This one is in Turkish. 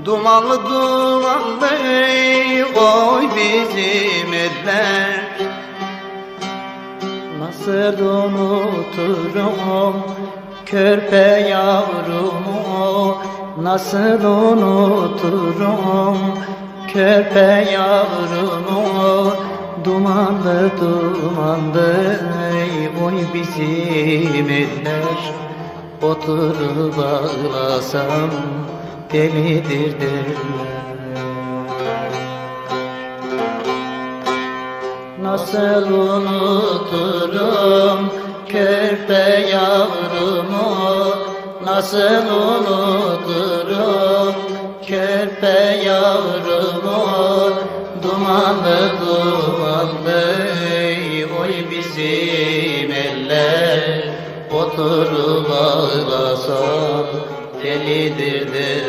Dumanlı dumanlı oy bizim eller. Nasıl unuturum körpe yavrumu, nasıl unuturum körpe yavrumu. Dumanlı dumanlı oy bizim eller. Oturup ağlasam delidir derler. Nasıl unuturum körpe yavrumu, nasıl unuturum körpe yavrumu. Dumanlı dumanlı oy bizim eller. Oturup ağlasam delidir derler.